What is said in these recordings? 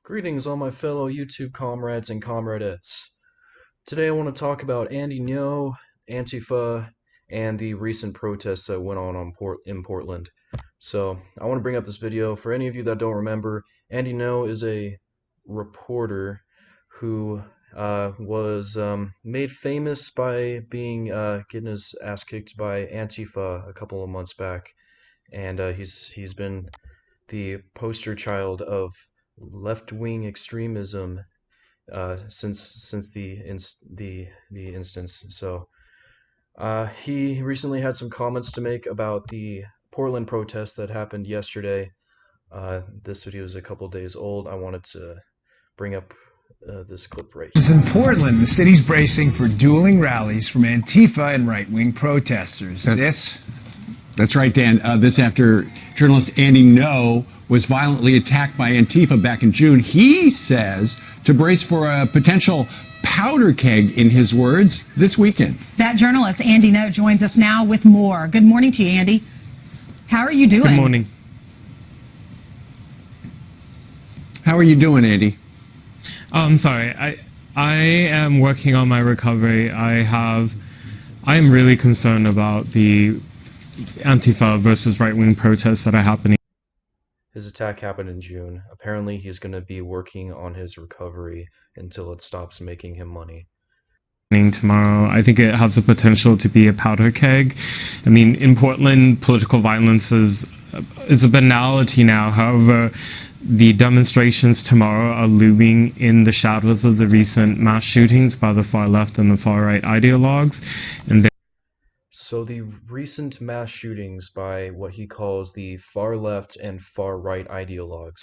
Greetings, all my fellow YouTube comrades and comradettes. Today I want to talk about Andy Ngo, Antifa, and the recent protests that went on in Portland. So I want to bring up this video. For any of you that don't remember, Andy Ngo is a reporter who was made famous by being getting his ass kicked by Antifa a couple of months back, and he's been the poster child of left-wing extremism since the instance. So he recently had some comments to make about the Portland protests that happened yesterday. This video is a couple days old. I wanted to bring up this clip right here. In Portland, the city's bracing for dueling rallies from Antifa and right-wing protesters. That's right, Dan. This after journalist Andy Ngo was violently attacked by Antifa back in June. He says to brace for a potential powder keg, in his words, this weekend. That journalist, Andy Ngo, joins us now with more. Good morning to you, Andy. How are you doing? Good morning. How are you doing, Andy? I'm sorry. I am working on my recovery. I am really concerned about the Antifa versus right-wing protests that are happening. His attack happened in June. Apparently he's going to be working on his recovery until it stops making him money. Tomorrow, I think it has the potential to be a powder keg. I mean, in Portland, political violence is a banality now. However, the demonstrations tomorrow are looming in the shadows of the recent mass shootings by the far left and the far right ideologues, and So the recent mass shootings by what he calls the far left and far right ideologues.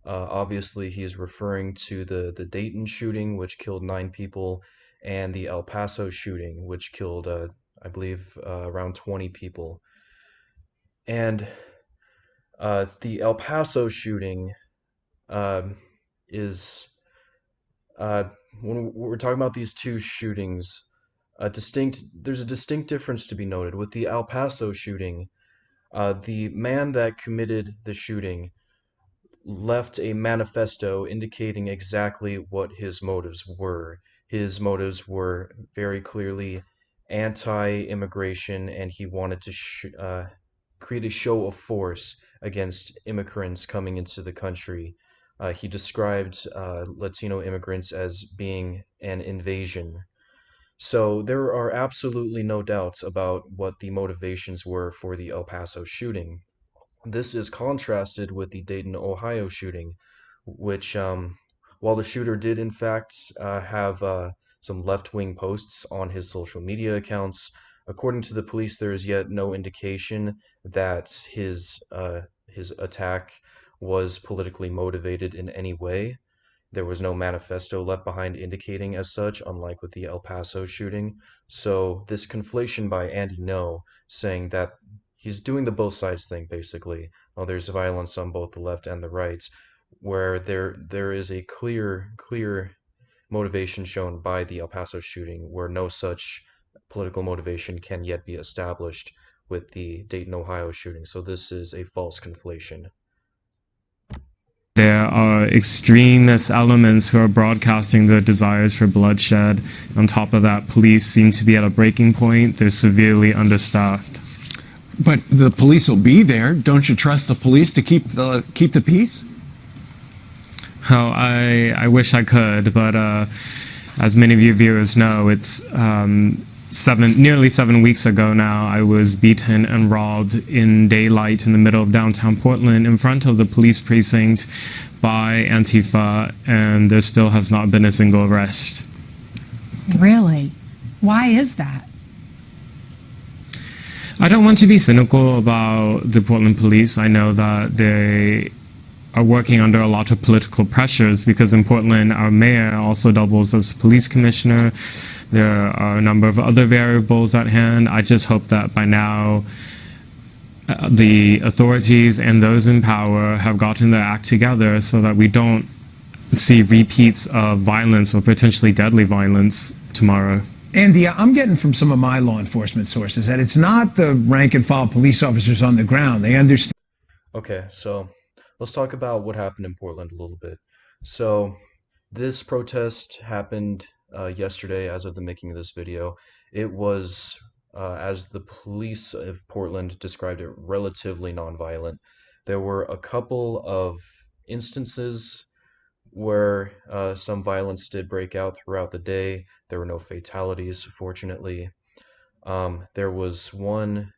Obviously, he is referring to the Dayton shooting, which killed 9 people, and the El Paso shooting, which killed, I believe, around 20 people. And the El Paso shooting is, when we're talking about these two shootings, there's a distinct difference to be noted. With the El Paso shooting, the man that committed the shooting left a manifesto indicating exactly what his motives were. His motives were very clearly anti-immigration, and he wanted to create a show of force against immigrants coming into the country. He described Latino immigrants as being an invasion. So there are absolutely no doubts about what the motivations were for the El Paso shooting. This is contrasted with the Dayton, Ohio shooting, which, while the shooter did in fact have some left-wing posts on his social media accounts, according to the police, there is yet no indication that his attack was politically motivated in any way. There was no manifesto left behind indicating as such, unlike with the El Paso shooting. So this conflation by Andy Ngo, saying that he's doing the both sides thing, basically. Well, there's violence on both the left and the right, where there is a clear motivation shown by the El Paso shooting, where no such political motivation can yet be established with the Dayton, Ohio shooting. So this is a false conflation. There are extremist elements who are broadcasting their desires for bloodshed. On top of that, police seem to be at a breaking point. They're severely understaffed. But the police will be there. Don't you trust the police to keep the peace? Oh, I wish I could, but as many of you viewers know, it's nearly 7 weeks ago now, I was beaten and robbed in daylight in the middle of downtown Portland in front of the police precinct by Antifa, and there still has not been a single arrest. Really? Why is that? I don't want to be cynical about the Portland police. I know that they are working under a lot of political pressures because in Portland, our mayor also doubles as police commissioner. There are a number of other variables at hand. I just hope that by now the authorities and those in power have gotten their act together so that we don't see repeats of violence or potentially deadly violence tomorrow. Andy, I'm getting from some of my law enforcement sources that it's not the rank and file police officers on the ground. They understand. Okay, so let's talk about what happened in Portland a little bit. So, this protest happened yesterday, as of the making of this video. It was, as the police of Portland described it, relatively nonviolent. There were a couple of instances where some violence did break out throughout the day. There were no fatalities, fortunately. There was one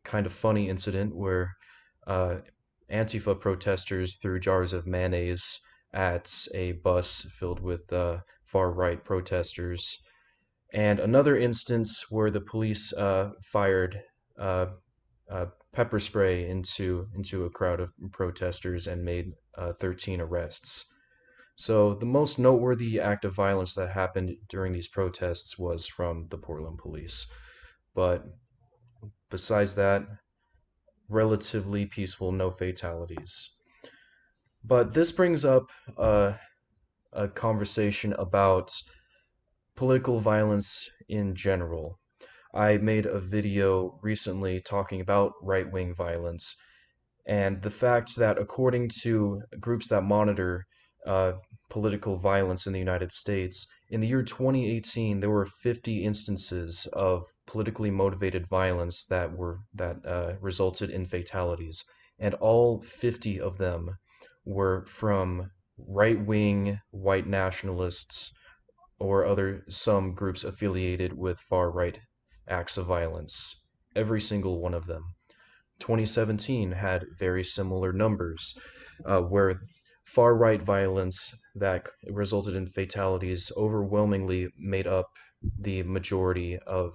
kind of funny incident where uh, Antifa protesters threw jars of mayonnaise at a bus filled with far-right protesters, and another instance where the police fired uh, pepper spray into a crowd of protesters and made 13 arrests. So the most noteworthy act of violence that happened during these protests was from the Portland police. But besides that, relatively peaceful, no fatalities. But this brings up a conversation about political violence in general. I made a video recently talking about right-wing violence and the fact that according to groups that monitor uh, political violence in the United States, in the year 2018 there were 50 instances of politically motivated violence that resulted in fatalities, and all 50 of them were from right-wing white nationalists or other some groups affiliated with far-right acts of violence. Every single one of them. 2017 had very similar numbers, where far-right violence that resulted in fatalities overwhelmingly made up the majority of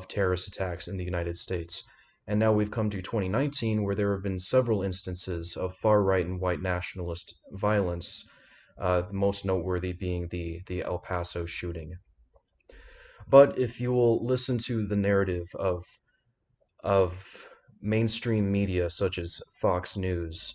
terrorist attacks in the United States. And now we've come to 2019, where there have been several instances of far-right and white nationalist violence, the most noteworthy being the El Paso shooting. But if you will listen to the narrative of mainstream media such as Fox News,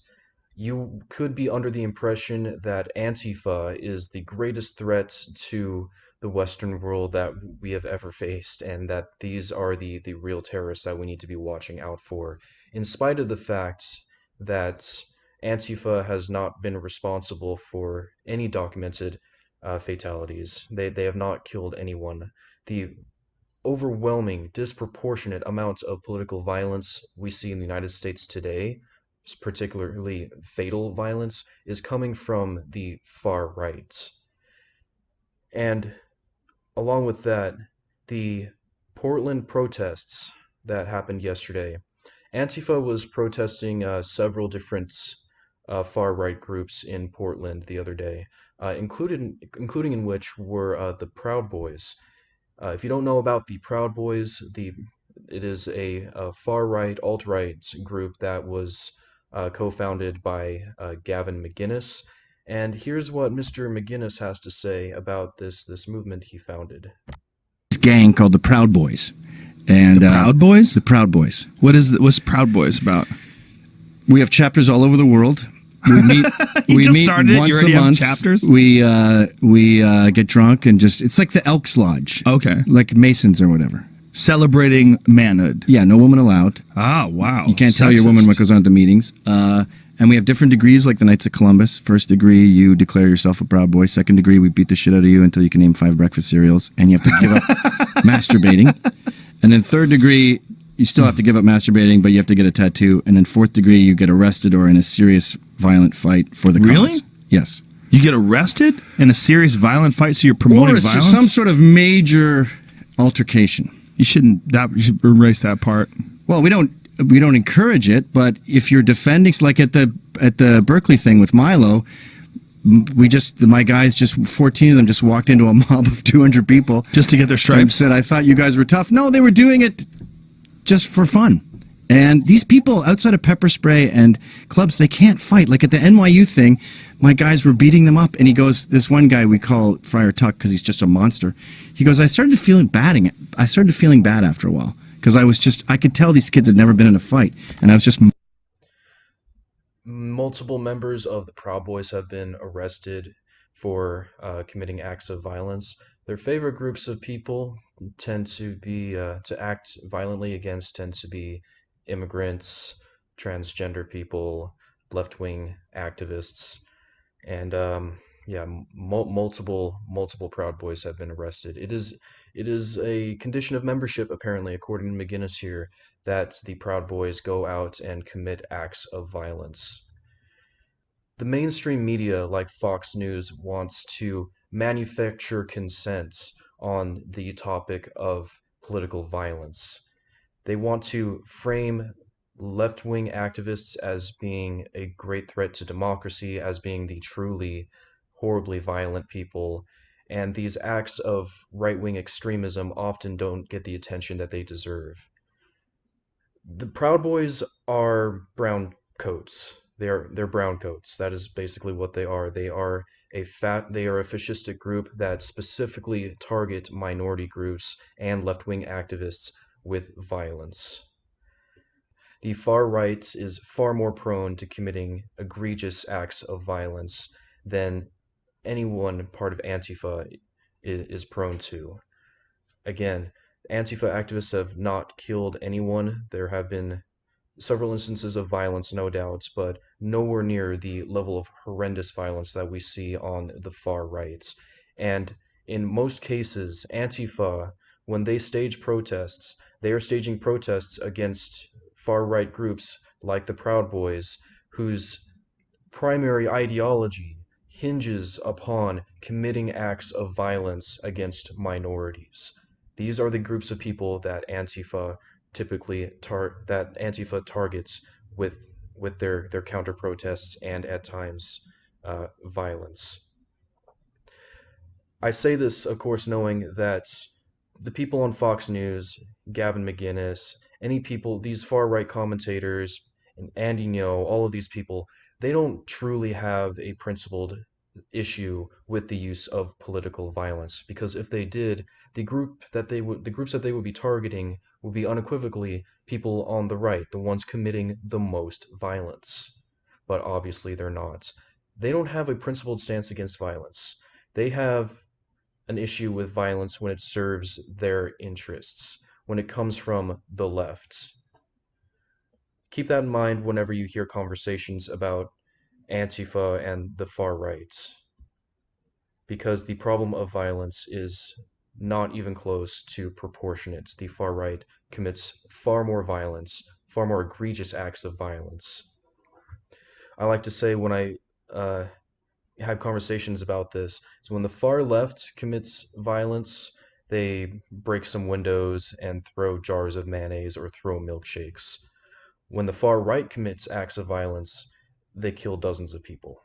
you could be under the impression that Antifa is the greatest threat to the Western world that we have ever faced, and that these are the real terrorists that we need to be watching out for, in spite of the fact that Antifa has not been responsible for any documented fatalities. They have not killed anyone. The overwhelming, disproportionate amounts of political violence we see in the United States today, particularly fatal violence, is coming from the far right. And along with that, the Portland protests that happened yesterday, Antifa was protesting several different far-right groups in Portland the other day, including in which were the Proud Boys. If you don't know about the Proud Boys, it is a far-right, alt-right group that was co-founded by Gavin McInnes. And here's what Mr. McGinnis has to say about this movement he founded. Gang called the Proud Boys. And The Proud Boys? The Proud Boys. What's Proud Boys about? We have chapters all over the world. We meet. You we just meet started it? once You already a have month. chapters? We get drunk and just. It's like the Elks Lodge. Okay. Like Masons or whatever. Celebrating manhood. Yeah, no woman allowed. Ah, wow. You can't tell your woman what goes on at the meetings. And we have different degrees, like the Knights of Columbus. First degree, you declare yourself a Proud Boy. Second degree, we beat the shit out of you until you can name 5 breakfast cereals, and you have to give up masturbating. And then third degree, you still have to give up masturbating, but you have to get a tattoo. And then fourth degree, you get arrested or in a serious violent fight for the cause. Really? Yes. You get arrested in a serious violent fight, so you're Or promoting it's violence? some sort of major altercation. You shouldn't. You should erase that part. Well, we don't encourage it, but if you're defending, like at the Berkeley thing with Milo, my guys, just 14 of them just walked into a mob of 200 people Just to get their and stripes. said, "I thought you guys were tough." No, they were doing it just for fun. And these people outside of pepper spray and clubs, they can't fight. Like at the NYU thing, my guys were beating them up, and he goes, this one guy we call Friar Tuck because he's just a monster. He goes, I started feeling bad after a while because I could tell these kids had never been in a fight, and I was just. Multiple members of the Proud Boys have been arrested for committing acts of violence. Their favorite groups of people tend to be to act violently against tend to be immigrants, transgender people, left-wing activists, and yeah, multiple Proud Boys have been arrested. It is a condition of membership, apparently, according to McGinnis here, that the Proud Boys go out and commit acts of violence. The mainstream media, like Fox News, wants to manufacture consent on the topic of political violence. They want to frame left-wing activists as being a great threat to democracy, as being the truly horribly violent people, and these acts of right-wing extremism often don't get the attention that they deserve. The Proud Boys are brown coats. They're brown coats. That is basically what they are. They are a fascistic group that specifically target minority groups and left-wing activists with violence. The far right is far more prone to committing egregious acts of violence than any one part of Antifa is prone to. Again, Antifa activists have not killed anyone. There have been several instances of violence, no doubt, but nowhere near the level of horrendous violence that we see on the far right. And in most cases, Antifa, when they stage protests, they are staging protests against far right groups like the Proud Boys, whose primary ideology hinges upon committing acts of violence against minorities. These are the groups of people that Antifa targets with their counter protests and at times violence. I say this, of course, knowing that the people on Fox News, Gavin McGinnis, any people, these far right commentators, and Andy Ngo, all of these people, they don't truly have a principled issue with the use of political violence, because if they did, the groups that they would be targeting would be unequivocally people on the right, the ones committing the most violence. But obviously they're not. They don't have a principled stance against violence. They have an issue with violence when it serves their interests, when it comes from the left. Keep that in mind whenever you hear conversations about Antifa and the far right, because the problem of violence is not even close to proportionate. The far right commits far more violence, far more egregious acts of violence. I like to say when I have conversations about this is when the far left commits violence, they break some windows and throw jars of mayonnaise or throw milkshakes. When the far right commits acts of violence, they kill dozens of people,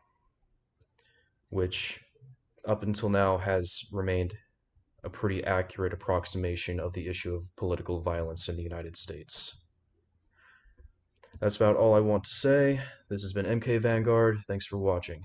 which up until now has remained a pretty accurate approximation of the issue of political violence in the United States. That's about all I want to say. This has been MK Vanguard. Thanks for watching.